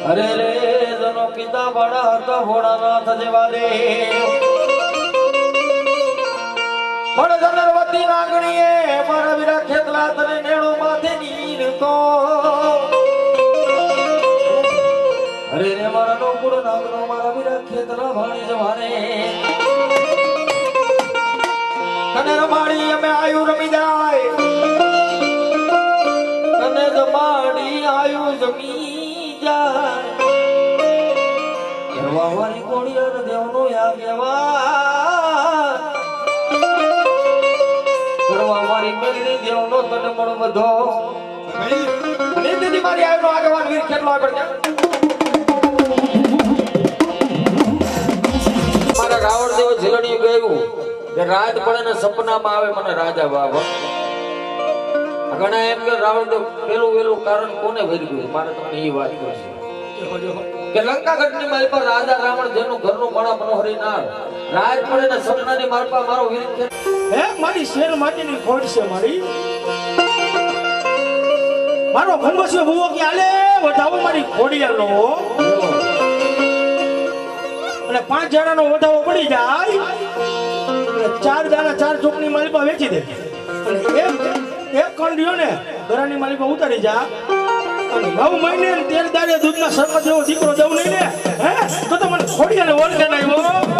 અરે રે જનો પિતા બડા હતો ભોળાનાથ જેવા રે પણ જનરવતી નાગણીએ મારા વીરા ખેતલા તને નેણો માથે નીર તો અરે રે મારા નોકુર નાગનો મારા વીરા ખેતલા ભાણી જવાને તને રમાડી અમે આયુ રમી જાય તને જમાડી આયુ જમી જાય કરવા વાળી કોળિયાર દેવનો આગેવાન કરવા વાળી મેલડી દેવનો તને મણ બધો અને દીદી મારી આયનો આગેવાન વીર કેટલો આગળ જા મારા રાવણ દેવ ઝીલણિયું ગયું કે રાત પડે ને સપનામાં આવે મને રાજા બાબા ઘણા એમ કે રાવણ દેવ પેલું વેલું કારણ કોને વર્ગ્યું મારે તમને એ વાત કરશે કે લંકાગઢની માલ પર રાજા રાવણ જેનું ઘરનું મણા મનોહરી નાર રાત પડે ને સપનાની માલ પર મારો વીર છે હે મારી શેર માટેની ખોટ છે મારી મારો ભંગસ્યો બુવો કે આલે વઢાવો મારી ખોડિયાનો અને 5 જણાનો વઢાવો પડી જાય અને 4 દાણા 4 ચોકની માલ પર વેચી દે અને એક કંડિયો ને ઘરાની માલ પર ઉતારી જા અને 9 મહિને 13 દાડે દૂધના સરપંચ જેવો દીકરો દઉં નહીં ને હે તો મને ખોડિયાને વળગે નહીં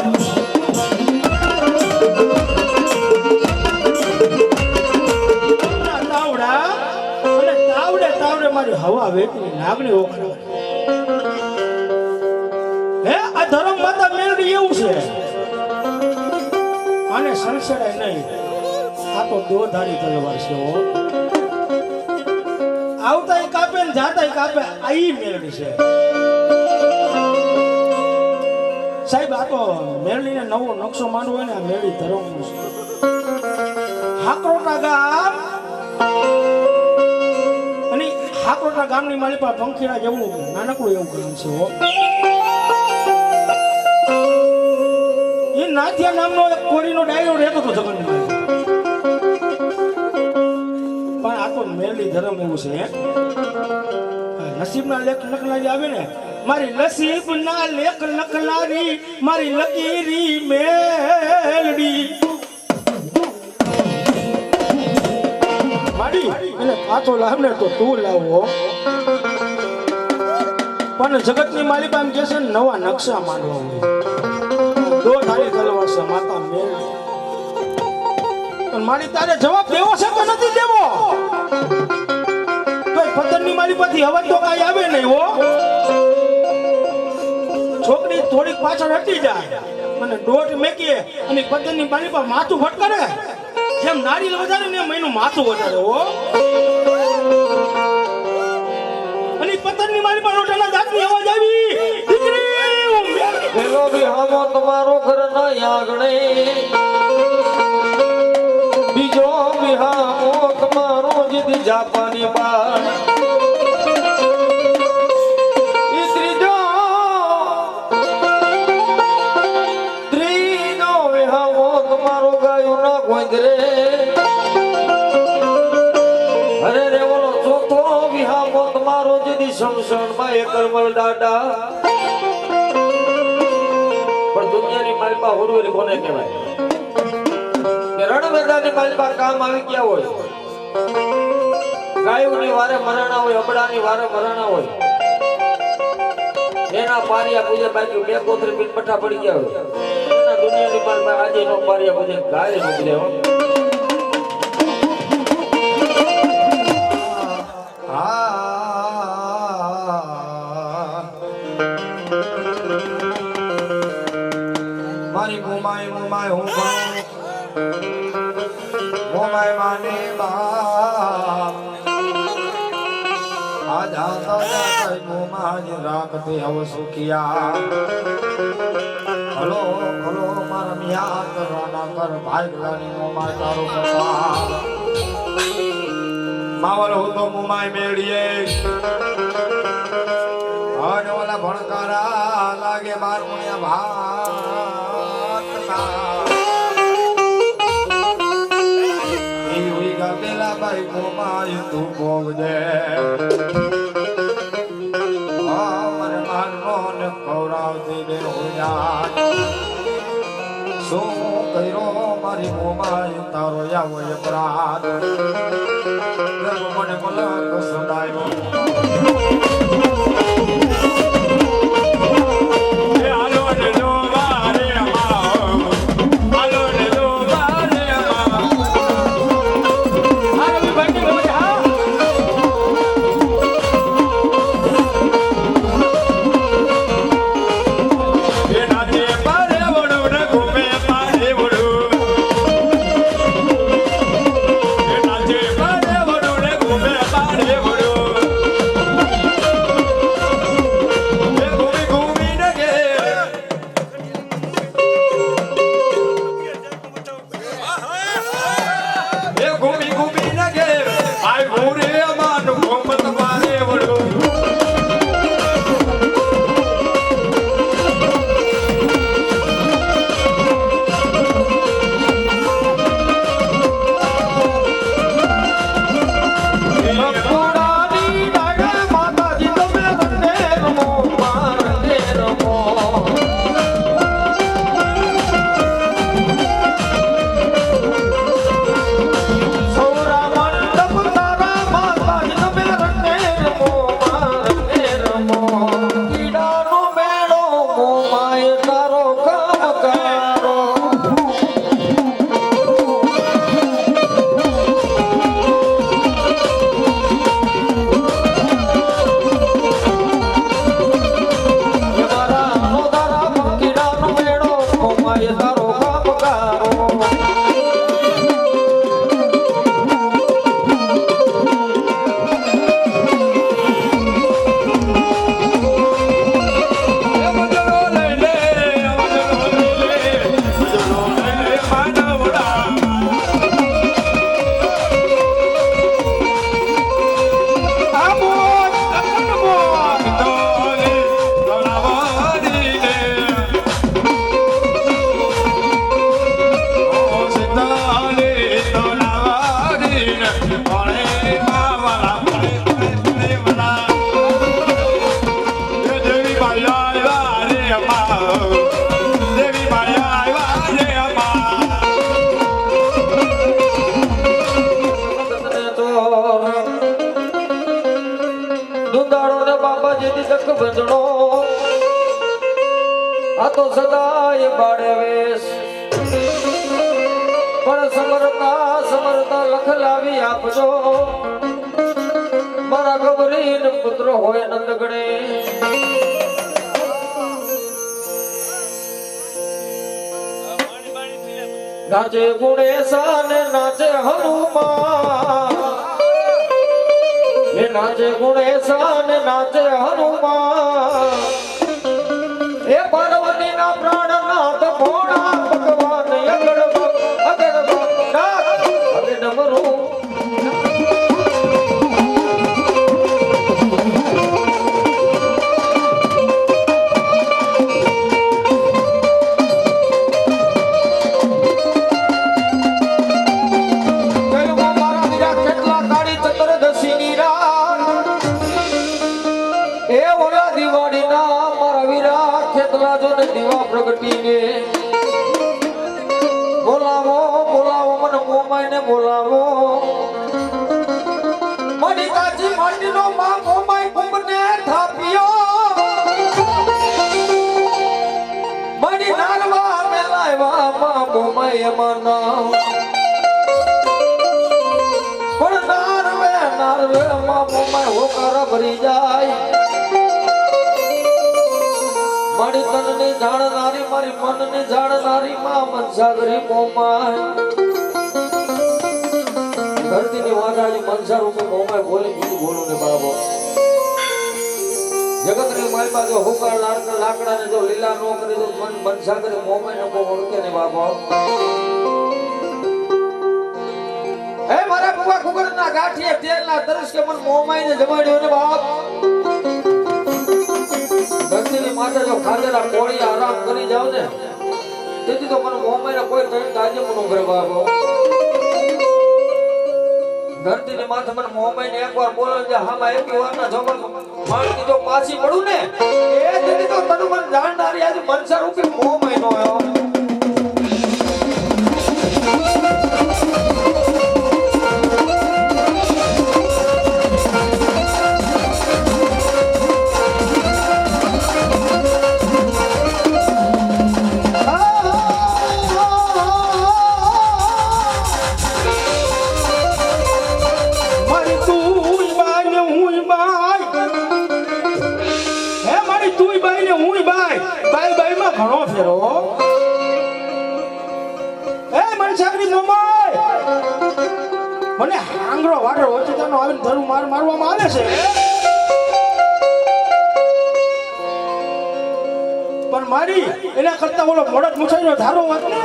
મારી હવા વેચની નાગણી ઓખરા હે આ ધર્મ માતા મેળવી એવું છે આને સંસડાય નહીં આ તો દોધારી તલવાર છે હો આવતાય કાપે ને જાતાય કાપે આઈ મેળવી છે સાહેબ આ તો મેળવીને નવો નકશો માંડવો હોય ને આ મેળવી ધર્મનું છે હાકરોટા ગામ હાકરોટા ગામની માલી પર પંખીડા જેવું નાનકડું એવું ગામ છે એ નાથિયા નામનો એક કોરીનો ડાયરો રહેતો હતો જગનમાં પણ આ તો મેલડી ધર્મ એવું છે નસીબના લેખ લખનારી આવે ને મારી નસીબના લેખ લખનારી મારી લકીરી મેલડી એને પાછો લાવ ને તો તું લાવો પણ જગતની માલિકા એમ કે છે નવા નકશા માંડવા હોય દો ધારી તલવાર છે માતા મેલ પણ મારી તારે જવાબ દેવો છે કે નથી દેવો તો પતનની મારી પાછી હવા તો કાંઈ આવે નહીં હો છોકરી થોડીક પાછળ હટી જાય મને દોઢ મેકીએ અને પતનની મારી પર માથું ફટકારે જેમ નારિયેલ વધારે ને એમ એનું માથું વધારે હો અને પતનની મારી પર રોટલા જાતની અવાજ આવી દીકરી પેલો વિહામો તમારો ઘર ના આંગણે બીજો વિહામો તમારો જીદી જાપાની બાર ત્રીજો વિહામો તમારો ગાયો ના ગોંદરે અરે રે બોલો ચોથો વિહામો તમારો જીદી શમશાન માં એ કરમલ દાડા પણ દુનિયાની માલપા હોરવેલી કોને કહેવાય કે રણ મેદાનની માલપા કામ આવી ગયા હોય ગાયોની વારે મરાણા હોય અબડાની વારે મરાણા હોય એના પારિયા પૂજે બાકી બે કોતરી પીન પઠા પડી ગયા હોય એના દુનિયાની માલપા આજે નો પારિયા પૂજે ગાય નો પૂજે હો મારી મુમાય હું મુમાય માને બાપ આ જાતા જાતા મુમાજ રાખતે હવ સુખિયા હલો હલો મારા મિયા કરવાના કર ભાઈલાની મુમાય તારો પ્રતાપ માવલ હું તો મુમાય મેળીએ અને ઓલા ભણકારા લાગે બાર મુણિયા ભાત પેલા ભાઈ મોમાય તું ભોગ દે મને જાવો એક રાત મને મલક સંડાયો આ તો સદાય બાળે વેશ પણ સમરતા સમરતા લખ લાવી આપજો મારા ગૌરીન પુત્ર હોય નંદગણે નાચે ગુણેશા ને નાચે હનુમાન એ નાચે ગુણેશા ને નાચે હનુમાન એ પાર્વતી ના પ્રાણનાથ ભોળા ભગવાન અગડ હવે નમરું દીવા પ્રગટીને બોલાવો બોલાવો મને મોમાઈને બોલાવો મની કાચી માટીનો માં મોમાઈ કુંભને થાપ્યો મની નારવા મેલાવા માં મોમાઈ એમાંના પણ નારવે માં મોમાઈ હોકારા ભરી જાય મારી તનને જાણનારી મારી મનને જાણનારી માં મનસાગરી મોમાય ધરતીની વાદાળી મનસા રૂપે મોમાય બોલી બીજું બોલું ને બાબો જગતની મારી પાસે હુકાર લાકડાને જો લીલા નો કરી દો મન મનસાગરી મોમાય ને કોઈ ઓળખે ને બાબો હે મારા બુવા કુકરના ગાંઠીએ તેલના તરસ કે મન મોમાય ને જમાડ્યો ને બાપ ધરતીની માથે જો ખાધેલા કોળી આરામ કરી જાવ ને તેથી તો મને મોમાઈને કોઈ કઈ તાજે મનો કરે બાબો ધરતીની માથે મને મોમાઈને એકવાર બોલો જે હામાં એક વારના જબર માણકી જો પાછી પડું ને એ તેથી તો તને મને જાણનારી આજે મનસા રૂપી મોમાઈનો આવ્યો ઘણો ફેરો એ મનસાગરી મોમાય મને હાંગરો વાડો ઓચિતાનો આવીને ધરું મારવામાં આવે છે પણ મારી એના કરતા ઓલો મોડક મુછાઈનો ધારો વાત ને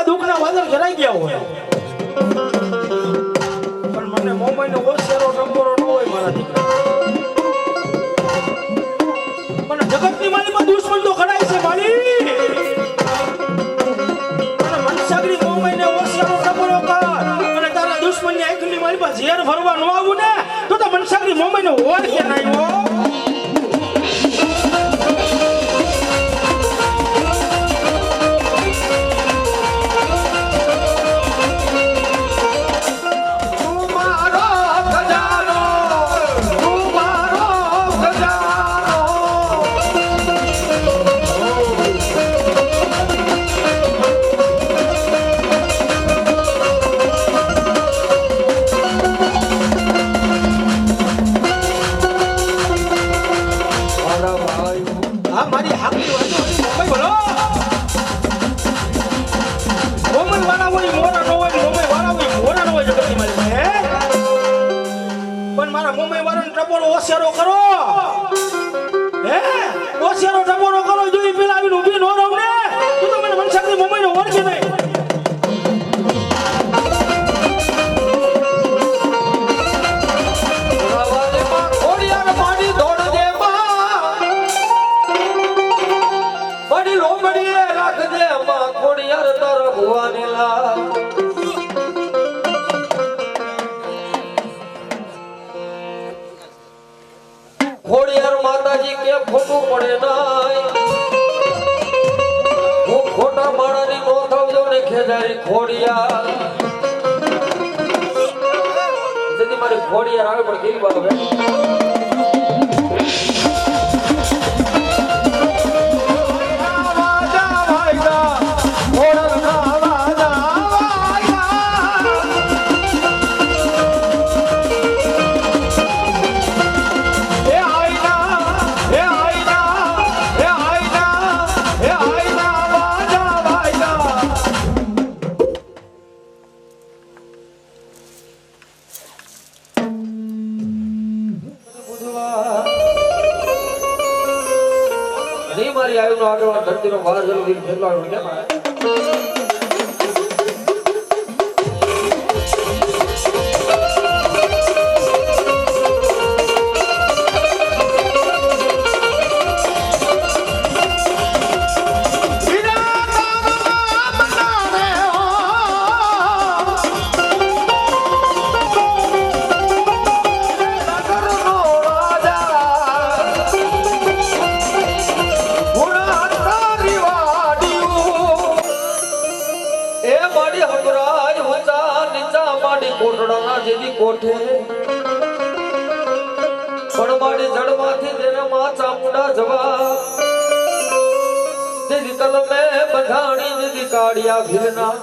દુઃખના વાદળ ઘરાઈ ગયા હોય પણ મને મોમાઈનો ઓશિયારો ટંબોરો ન હોય મારા દીકરા મને જગતની માલીમાં દુશ્મન તો ઘડાય છે માલી અને મનસાગરી મોમાઈને ઓશિયારો ટંબોરો કર અને તારા દુશ્મનની આંખની માલીમાં ઝેર ભરવા ન આવું ને તો મનસાગરી મોમાઈને ઓળખે ના આવ્યો ઓશિયારો કરો હે ઓશિયારો ટપોરો કરો જોઈ પેલા આવીને ઊભી નો રહું ને તું તો મને મનસાગરી મોમાઈને ઓળખે નહીં ખોડિયાર માતાજી કે ખોટું પડે નાય હું ખોટા માણાની નો થવજો ને ખેજારી ખોડિયાર જેથી મારી ખોડિયાર આવે પણ કેવી બાબત મારી આયુનો આગળ ધરતીનો વાર જલ્દી ફેરવા કેમ કોઠે પણ મારી જડમાંથી તેના માં ચામુંડા જવા જેથી કલમે બધાણી જેથી કાઢ્યા ભીરના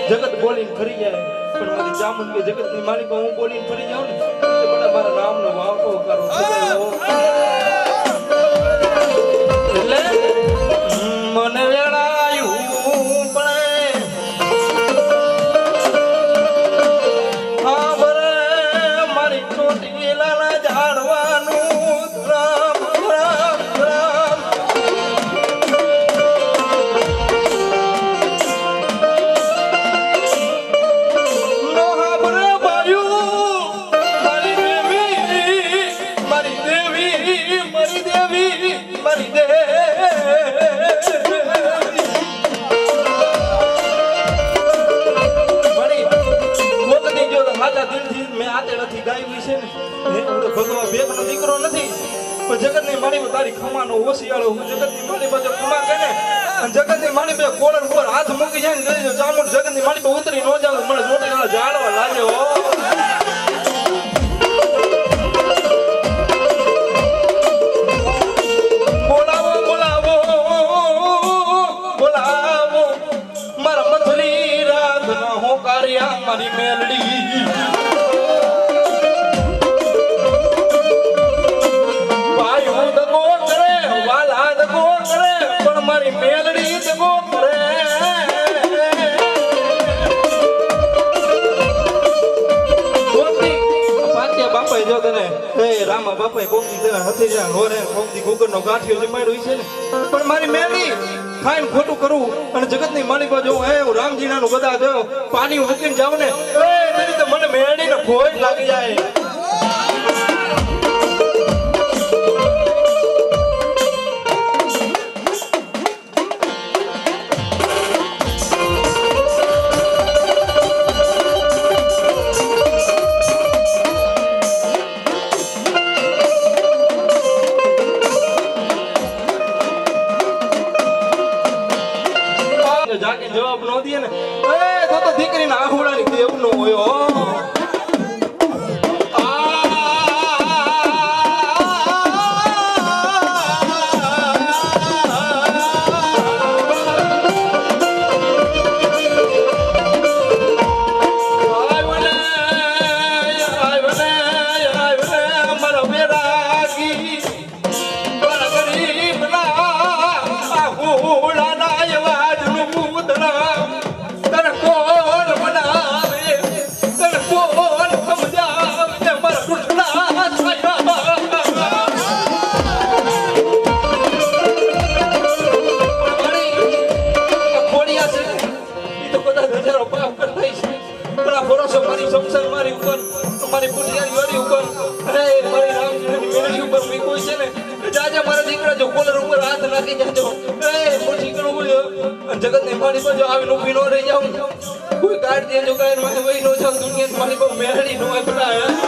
જગત બોલીને ફરી જાય પણ મારી ચામુંડ કે જગતની માલિક હું બોલીને ફરી જાઉં ને તો બધા મારા નામનો વાવટો કરો એટલે મને વેળાયું પણ મારી દે મારી જો હાજા દિલથી મેં આતે નથી ગાયું છે ને ભગવાન બેગનો દીકરો નથી પણ જગતની મારી તારી ખમાનો ઓશિયાળો હું જગતની મારી બાજુ ખમા કે ને અને જગતની મારી બે કોલર ઉપર હાથ મૂકી જાય ને જો ચામુંડ જગતની મારી પર ઉતરી ન જાવ મને જોટેલા જાળવા લાગે હો બોલાવો બોલાવો બોલાવો મારા મથરી રાત ના હો કાર્યા મારી મેલડી મારી મેલડી દગો કરે પાત્યા બાપાએ જો તને એ રામા બાપાએ કોકની તને હથે જા હોરે કોકની ગોગરનો ગાંઠિયો જમાડ્યો છે ને પણ મારી મેલડી ખાઈને ખોટું કરું અને જગતની માલિક જો હે હું રામજીનાનું બધા જો પાણી મૂકીને જાવ ને એ તેરી તો મને મેલડીને ખોટ લાગી જાય જાકે જવાબ નો દે ને એ તો દીકરીના આહુડાની દેવ નો હોયો જગત ને મારી પર આવીને ઉભી નો રહી જાવ કોઈ કાઢ દે જો કાઈ મને વહી નો જાવ દુનિયા મારી પર મેળી નો આપડા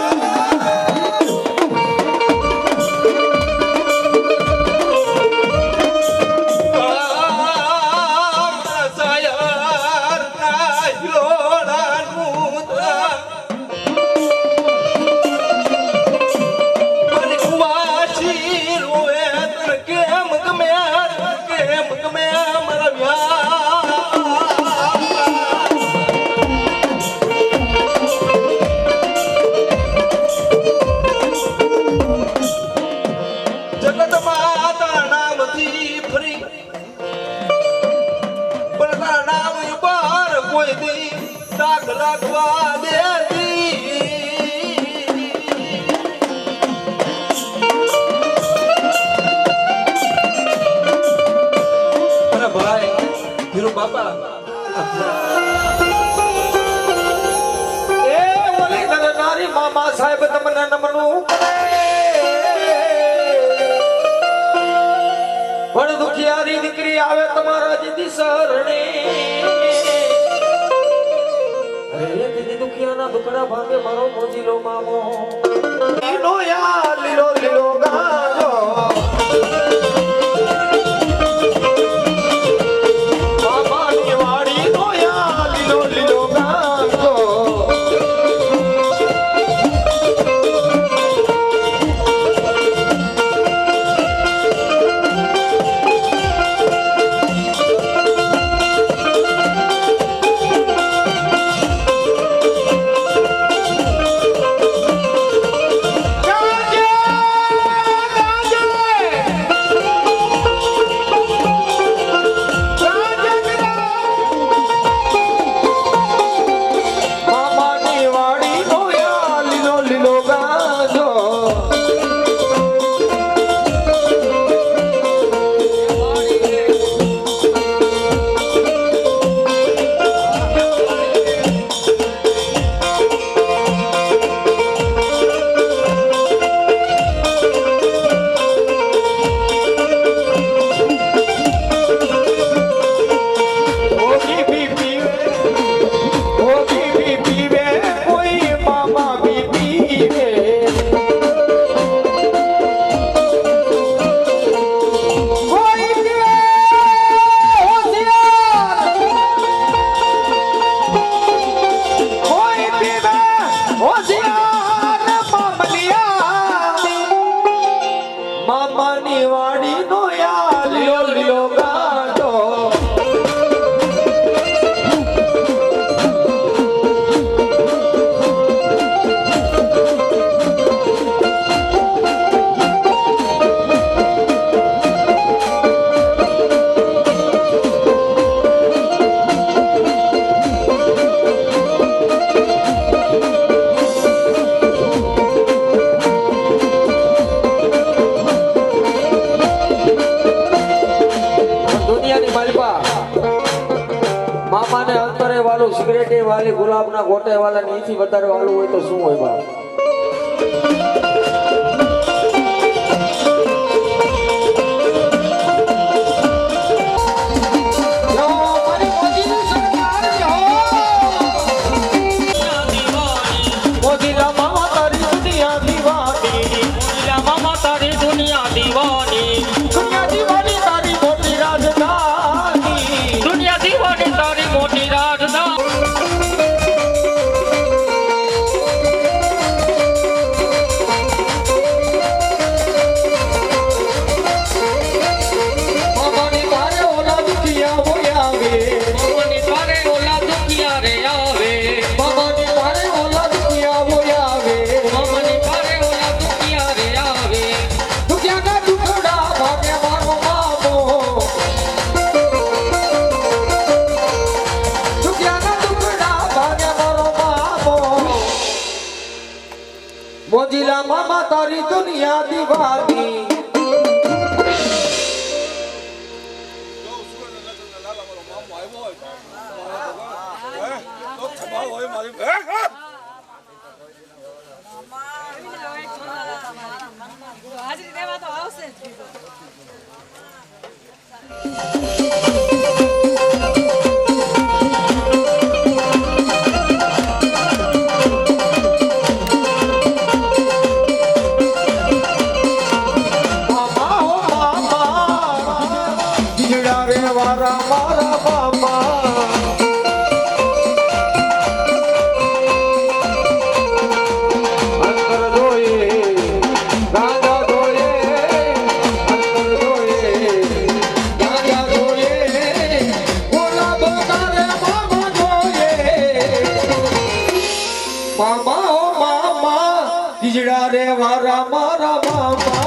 મામા સાહેબ તમને નમનું પણ દુખિયારી દીકરી આવે તમારા જીદી શરણે અરે દીદી દુખિયાના દુખડા ભાગે મારો મોજીલો મામો લીલો યાર લીલો લીલો ગાજો મામાની વાડી નો યાર લીલો લીલો ગાજો વાડીનો યા લીલો લીલો ગાંઠો દુનિયાની માલિપા મામાને અંતરે વાલું સિગરેટે વાલી ગુલાબના ગોટે વાલા નીથી વધારે વાલું હોય તો શું હોય બા મોજીલા મામા તારી દુનિયા દીવાની હાજરી દેવા તો આવશે જ કીધું. રે વારા મારા મામા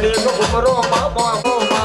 ઘડી ઘુમરો મામો